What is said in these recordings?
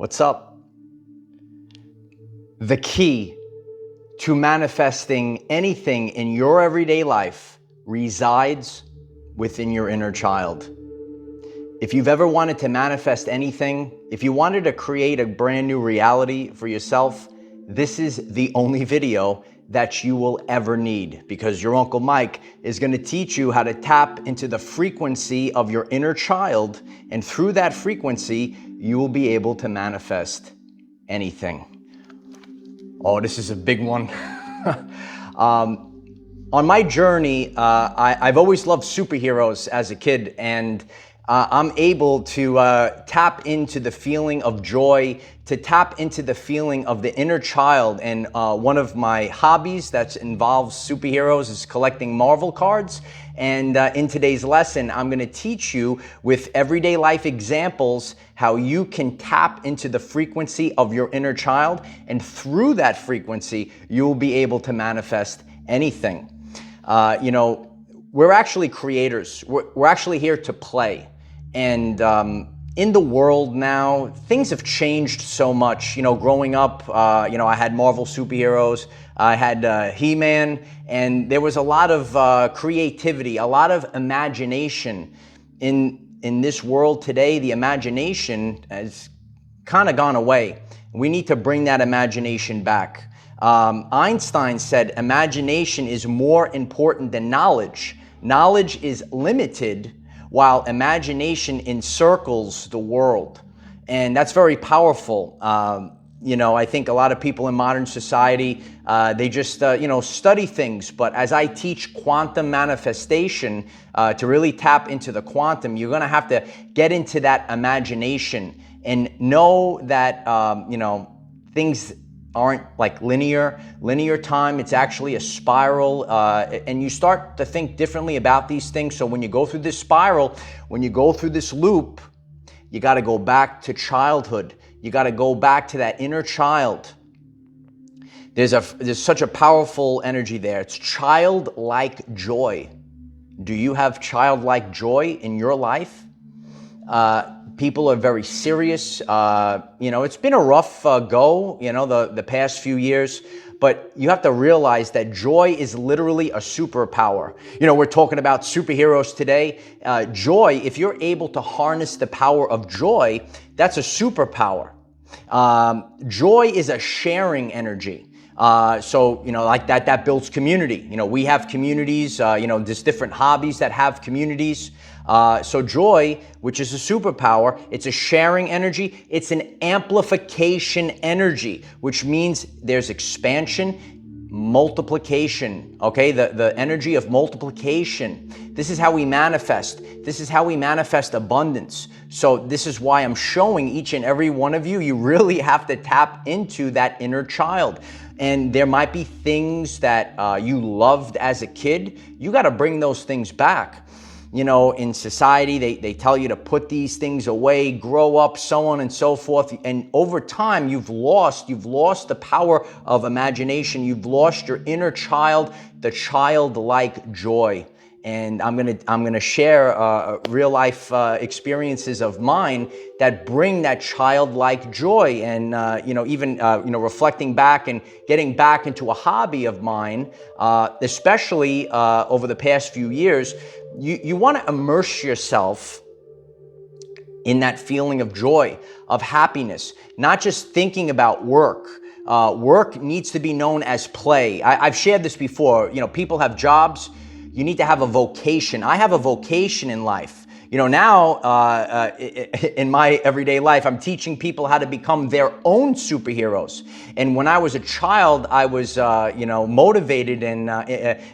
What's up? The key to manifesting anything in your everyday life resides within your inner child. If you've ever wanted to manifest anything, if you wanted to create a brand new reality for yourself, this is the only video that you will ever need, because your Uncle Mike is going to teach you how to tap into the frequency of your inner child, and through that frequency, you will be able to manifest anything. Oh, this is a big one. On my journey, I've always loved superheroes as a kid, and I'm able to tap into the feeling of joy, to tap into the feeling of the inner child. And one of my hobbies that involves superheroes is collecting Marvel cards. And in today's lesson, I'm going to teach you with everyday life examples how you can tap into the frequency of your inner child. And through that frequency, you will be able to manifest anything. We're actually creators. We're actually here to play. And in the world now, things have changed so much. Growing up, I had Marvel superheroes, I had He-Man, and there was a lot of creativity, a lot of imagination. In this world today, the imagination has kind of gone away. We need to bring that imagination back. Einstein said imagination is more important than knowledge. Knowledge is limited, while imagination encircles the world. And that's very powerful. I think a lot of people in modern society, they just, study things. But as I teach quantum manifestation, to really tap into the quantum, you're gonna have to get into that imagination and know that, things aren't like linear time. It's actually a spiral, and you start to think differently about these things. So when you go through this spiral, when you go through this loop, you got to go back to childhood. You got to go back to that inner child. There's such a powerful energy there. It's childlike joy. Do you have childlike joy in your life? People are very serious. It's been a rough go, the past few years, but you have to realize that joy is literally a superpower. We're talking about superheroes today. Joy, if you're able to harness the power of joy, that's a superpower. Joy is a sharing energy. Like that builds community. We have communities, there's different hobbies that have communities. So joy, which is a superpower, it's a sharing energy. It's an amplification energy, which means there's expansion, multiplication, okay? The energy of multiplication. This is how we manifest. This is how we manifest abundance. So this is why I'm showing each and every one of you, you really have to tap into that inner child. And there might be things that you loved as a kid. You got to bring those things back. In society, they tell you to put these things away, grow up, so on and so forth. And over time, you've lost the power of imagination. You've lost your inner child, the childlike joy. And I'm gonna share real life experiences of mine that bring that childlike joy. And reflecting back and getting back into a hobby of mine, especially over the past few years. You want to immerse yourself in that feeling of joy, of happiness, not just thinking about work. Work needs to be known as play. I've shared this before. People have jobs. You need to have a vocation. I have a vocation in life. Now in my everyday life, I'm teaching people how to become their own superheroes. And when I was a child, I was, motivated and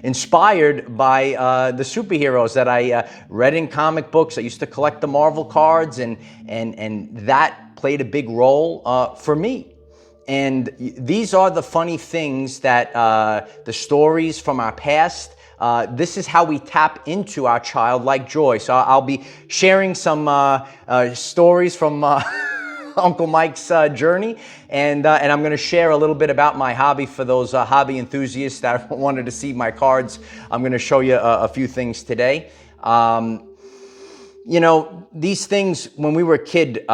inspired by the superheroes that I read in comic books. I used to collect the Marvel cards, and that played a big role for me. And these are the funny things that the stories from our past. This is how we tap into our childlike joy. So I'll be sharing some stories from Uncle Mike's journey, and I'm going to share a little bit about my hobby for those hobby enthusiasts that wanted to see my cards. I'm going to show you a few things today. These things, when we were a kid,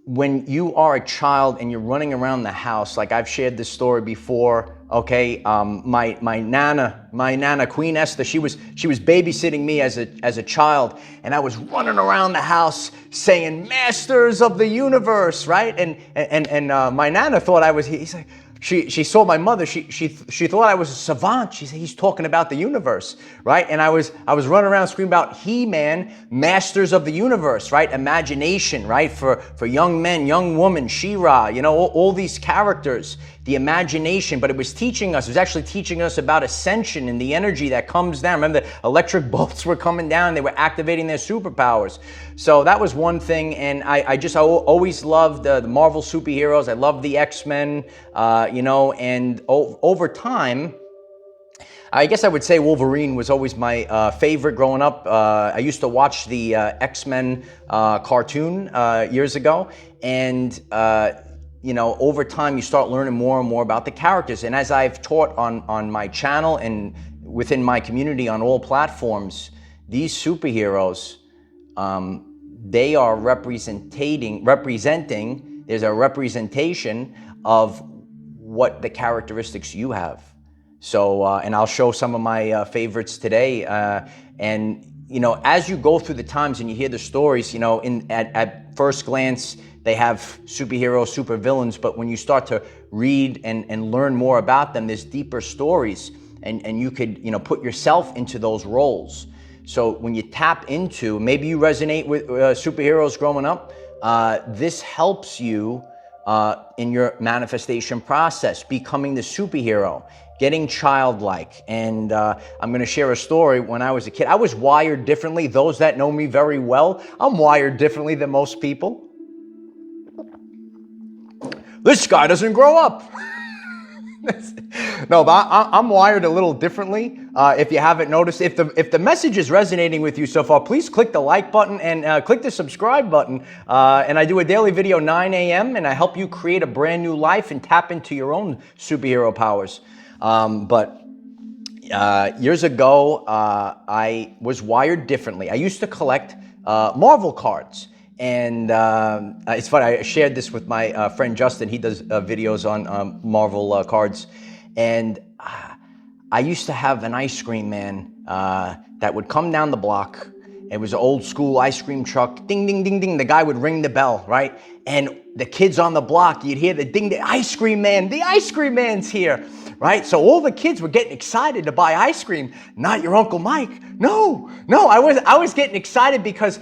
when you are a child and you're running around the house, like I've shared this story before, okay, my nana, Queen Esther, she was babysitting me as a child, and I was running around the house saying, "Masters of the universe," right? And my nana thought I was. He's like. She saw my mother. She thought I was a savant. She said, he's talking about the universe, right? And I was running around screaming about He-Man, Masters of the Universe, right? Imagination, right? For young men, young women, She-Ra, you know, all these characters, the imagination. But it was teaching us. It was actually teaching us about ascension and the energy that comes down. Remember, the electric bolts were coming down. They were activating their superpowers. So that was one thing. And I always loved the Marvel superheroes. I loved the X-Men. You know, and over time, I guess I would say Wolverine was always my favorite growing up. I used to watch the X-Men cartoon years ago, and you know, over time you start learning more and more about the characters. And as I've taught on my channel and within my community on all platforms, these superheroes, they are representing. There's a representation of what the characteristics you have. So, and I'll show some of my favorites today. And, you know, as you go through the times and you hear the stories, you know, at first glance, they have superheroes, supervillains, but when you start to read and learn more about them, there's deeper stories, and you could, you know, put yourself into those roles. So when you tap into, maybe you resonate with superheroes growing up, this helps you in your manifestation process, becoming the superhero, getting childlike. And I'm going to share a story. When I was a kid, I was wired differently. Those that know me very well, I'm wired differently than most people. This guy doesn't grow up. No, but I'm wired a little differently. If you haven't noticed, if the message is resonating with you so far, please click the like button and click the subscribe button. And I do a daily video 9 a.m. and I help you create a brand new life and tap into your own superhero powers. But years ago, I was wired differently. I used to collect Marvel cards. And it's funny, I shared this with my friend Justin. He does videos on Marvel cards. And I used to have an ice cream man that would come down the block. It was an old school ice cream truck. Ding, ding, ding, ding. The guy would ring the bell, right? And the kids on the block, you'd hear the ding, the ice cream man's here, right? So all the kids were getting excited to buy ice cream. Not your Uncle Mike. No, I was getting excited because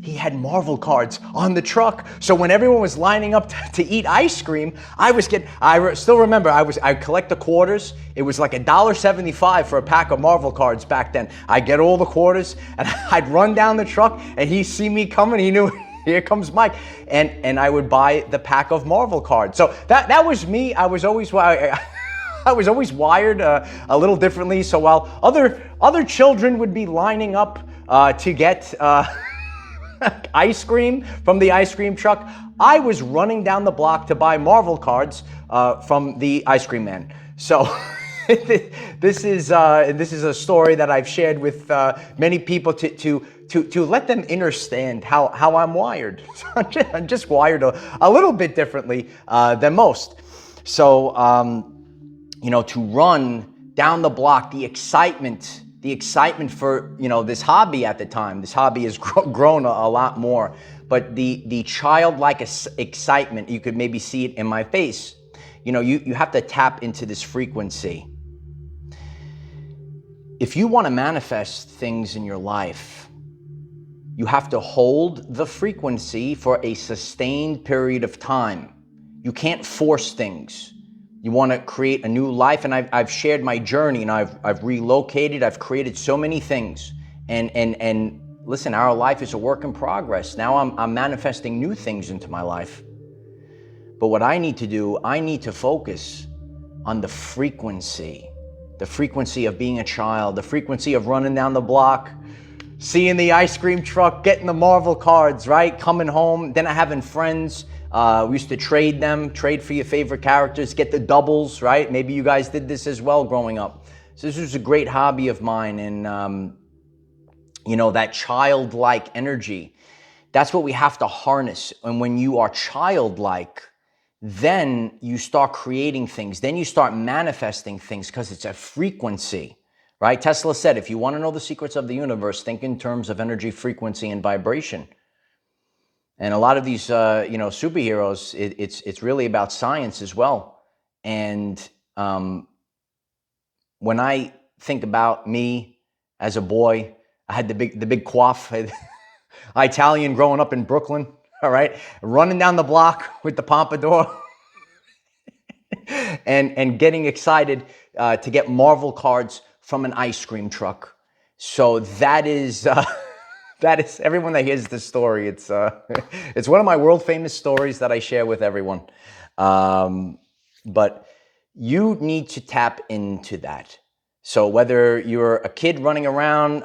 he had Marvel cards on the truck. So when everyone was lining up to eat ice cream, I still remember, I collect the quarters. It was like $1.75 for a pack of Marvel cards back then. I'd get all the quarters and I'd run down the truck and he'd see me coming. He knew, here comes Mike. And I would buy the pack of Marvel cards. So that was me. I was always wired a little differently. So while other children would be lining up to get ice cream from the ice cream truck, I was running down the block to buy Marvel cards from the ice cream man. So this is a story that I've shared with many people to let them understand how I'm wired. So I'm just wired a little bit differently than most. So you know, to run down the block, the excitement for, you know, this hobby at the time. This hobby has grown a lot more, but the childlike excitement, you could maybe see it in my face. You know, you have to tap into this frequency. If you want to manifest things in your life, you have to hold the frequency for a sustained period of time. You can't force things. You want to create a new life, and I've shared my journey, and I've relocated, I've created so many things, and listen, our life is a work in progress. Now I'm manifesting new things into my life. But what I need to do, I need to focus on the frequency of being a child, the frequency of running down the block, seeing the ice cream truck, getting the Marvel cards, right? Coming home, then having friends. We used to trade for your favorite characters, get the doubles, right? Maybe you guys did this as well growing up. So this was a great hobby of mine, and you know, that childlike energy, That's what we have to harness. And when you are childlike, then you start creating things. Then you start manifesting things because it's a frequency, right? Tesla said, if you want to know the secrets of the universe, think in terms of energy, frequency, and vibration. And a lot of these, superheroes, it's really about science as well. And when I think about me as a boy, I had the big coif, Italian growing up in Brooklyn, all right, running down the block with the pompadour and getting excited to get Marvel cards from an ice cream truck. So that is everyone that hears this story. It's one of my world famous stories that I share with everyone. But you need to tap into that. So whether you're a kid running around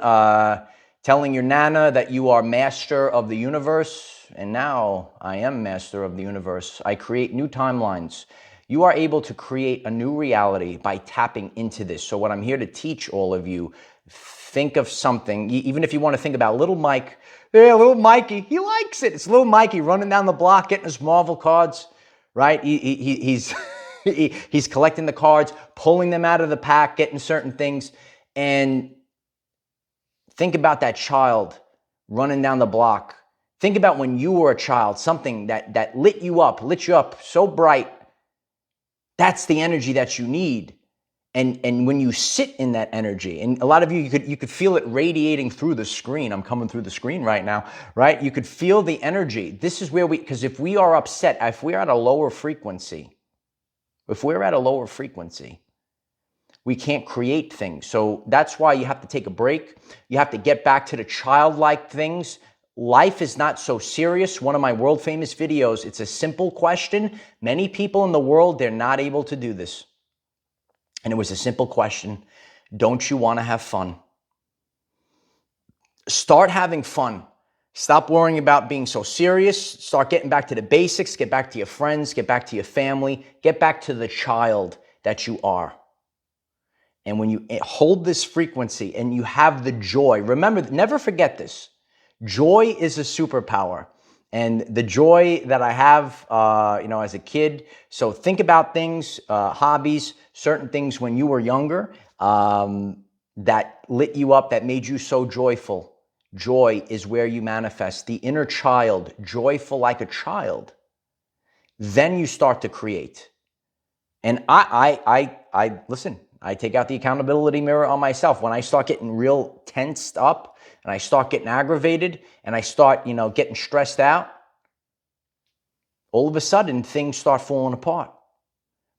telling your nana that you are master of the universe, and now I am master of the universe, I create new timelines. You are able to create a new reality by tapping into this. So what I'm here to teach all of you, think of something, even if you want to think about little Mike, little Mikey, he likes it. It's little Mikey running down the block, getting his Marvel cards, right? He's he's collecting the cards, pulling them out of the pack, getting certain things. And think about that child running down the block. Think about when you were a child, something that lit you up so bright. That's the energy that you need. And when you sit in that energy, and a lot of you could feel it radiating through the screen. I'm coming through the screen right now, right? You could feel the energy. This is where because if we are upset, if we're at a lower frequency, we can't create things. So that's why you have to take a break. You have to get back to the childlike things. Life is not so serious. One of my world famous videos, it's a simple question. Many people in the world, they're not able to do this. And it was a simple question. Don't you want to have fun? Start having fun. Stop worrying about being so serious. Start getting back to the basics. Get back to your friends. Get back to your family. Get back to the child that you are. And when you hold this frequency and you have the joy, remember, never forget this. Joy is a superpower. And the joy that I have, as a kid. So think about things, hobbies, certain things when you were younger that lit you up, that made you so joyful. Joy is where you manifest the inner child, joyful like a child. Then you start to create. And I listen. I take out the accountability mirror on myself. When I start getting real tensed up and I start getting aggravated and I start, getting stressed out, all of a sudden things start falling apart.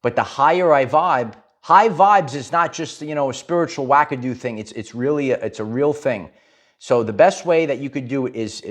But the higher I vibe, high vibes is not just, a spiritual wackadoo thing. It's really, it's a real thing. So the best way that you could do it is,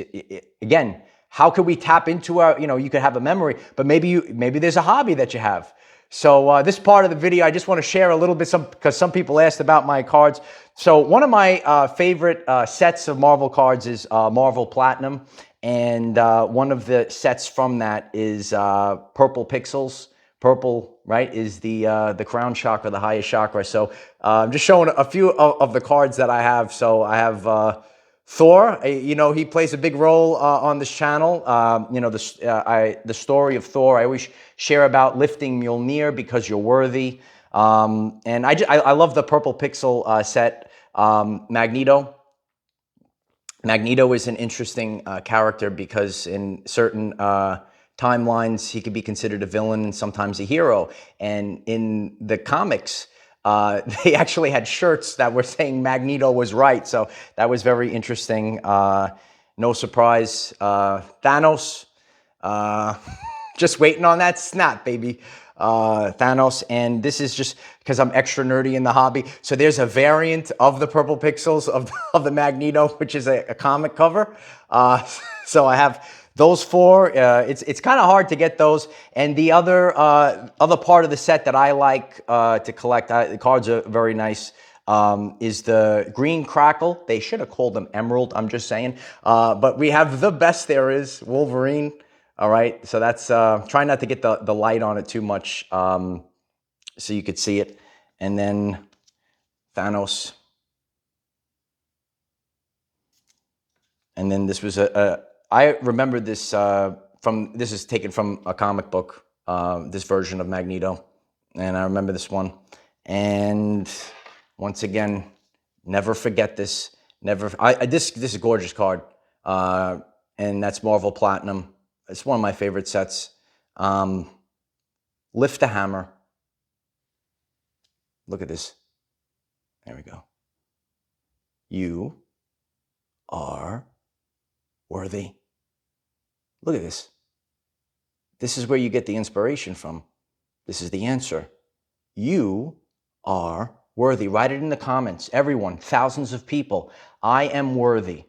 again, how could we tap into you could have a memory, but maybe there's a hobby that you have. So this part of the video, I just want to share a little bit, because some people asked about my cards. So one of my favorite sets of Marvel cards is Marvel Platinum. And one of the sets from that is Purple Pixels. Purple, right, is the crown chakra, the highest chakra. So I'm just showing a few of the cards that I have. So I have Thor. He plays a big role on this channel. The story of Thor. I always share about lifting Mjolnir because you're worthy. And I love the Purple Pixel set. Magneto. Magneto is an interesting character because in certain timelines, he could be considered a villain and sometimes a hero. And in the comics, they actually had shirts that were saying Magneto was right. So that was very interesting. No surprise. Thanos, just waiting on that snap, baby. Thanos, and this is just because I'm extra nerdy in the hobby. So there's a variant of the Purple Pixels of the Magneto, which is a comic cover. So I have those four. It's kind of hard to get those. And the other part of the set that I like to collect, the cards are very nice, is the Green Crackle. They should have called them Emerald, I'm just saying. But we have the best there is, Wolverine. All right, so that's, try not to get the light on it too much so you could see it. And then Thanos. And then this was a I remember this this is taken from a comic book, this version of Magneto. And I remember this one. And once again, never forget this. This is a gorgeous card. And that's Marvel Platinum. It's one of my favorite sets. Lift the hammer. Look at this. There we go. You are worthy. Look at this. This is where you get the inspiration from. This is the answer. You are worthy. Write it in the comments. Everyone, thousands of people. I am worthy.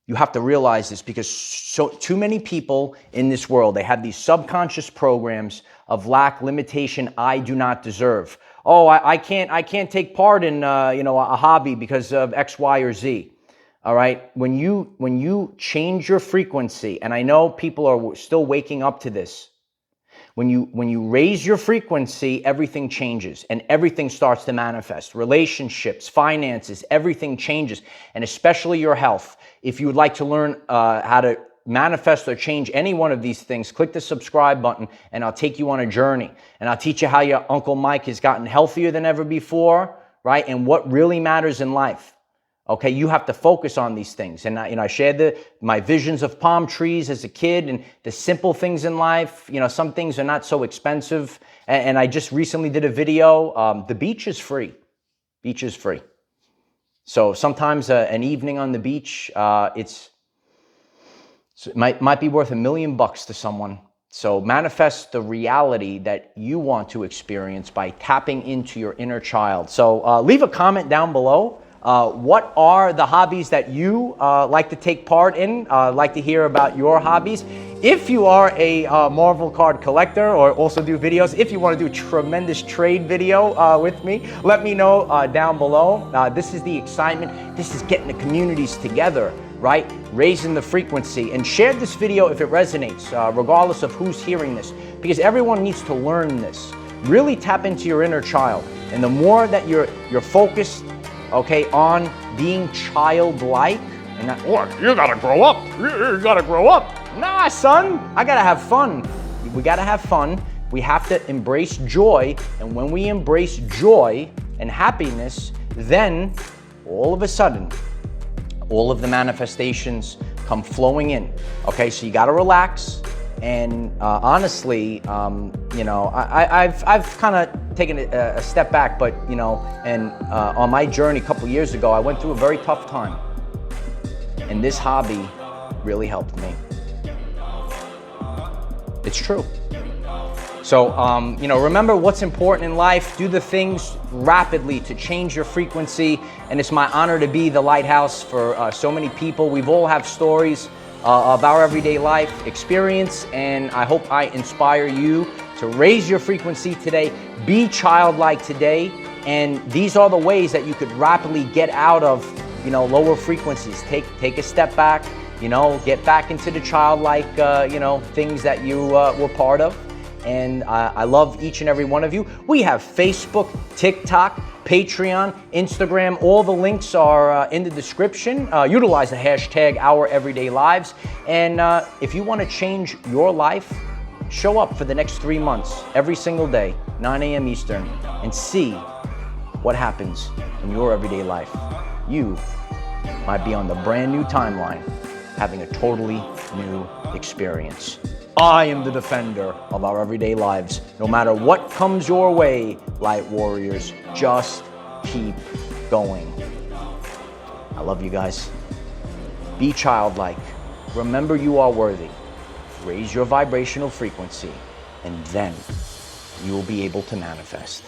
You have to realize this because too many people in this world, they have these subconscious programs of lack, limitation, I do not deserve. Oh, I can't take part in a hobby because of X, Y, or Z. All right. When you change your frequency, and I know people are still waking up to this. When you raise your frequency, everything changes and everything starts to manifest. Relationships, finances, everything changes, and especially your health. If you would like to learn how to manifest or change any one of these things, click the subscribe button and I'll take you on a journey. And I'll teach you how your Uncle Mike has gotten healthier than ever before, right? And what really matters in life. Okay, you have to focus on these things. And I shared my visions of palm trees as a kid and the simple things in life. Some things are not so expensive. And I just recently did a video. The beach is free. Beach is free. So sometimes an evening on the beach, it might be worth $1 million to someone. So manifest the reality that you want to experience by tapping into your inner child. So leave a comment down below. What are the hobbies that you like to take part in? Like to hear about your hobbies. If you are a Marvel card collector or also do videos, if you want to do a tremendous trade video with me, let me know down below. This is the excitement. This is getting the communities together, right? Raising the frequency. And share this video if it resonates, regardless of who's hearing this, because everyone needs to learn this. Really tap into your inner child. And the more that you're focused, okay, on being childlike, and not, oh, you gotta grow up, you gotta grow up. Nah, son, I gotta have fun. We gotta have fun. We have to embrace joy, and when we embrace joy and happiness, then all of a sudden, all of the manifestations come flowing in. Okay, so you gotta relax. And honestly, I've kind of taken a step back, but on my journey a couple years ago, I went through a very tough time, and this hobby really helped me. It's true. So, remember what's important in life. Do the things rapidly to change your frequency, and it's my honor to be the lighthouse for so many people. We've all have stories of our everyday life experience, and I hope I inspire you to raise your frequency today, be childlike today, and these are the ways that you could rapidly get out of, lower frequencies. Take a step back, get back into the childlike, things that you were part of. And I love each and every one of you. We have Facebook, TikTok, Patreon, Instagram. All the links are in the description. Utilize the hashtag OurEverydayLives. And if you want to change your life, show up for the next 3 months, every single day, 9 a.m. Eastern, and see what happens in your everyday life. You might be on the brand new timeline, having a totally new experience. I am the defender of our everyday lives. No matter what comes your way, light warriors, just keep going. I love you guys. Be childlike. Remember you are worthy. Raise your vibrational frequency, and then you will be able to manifest.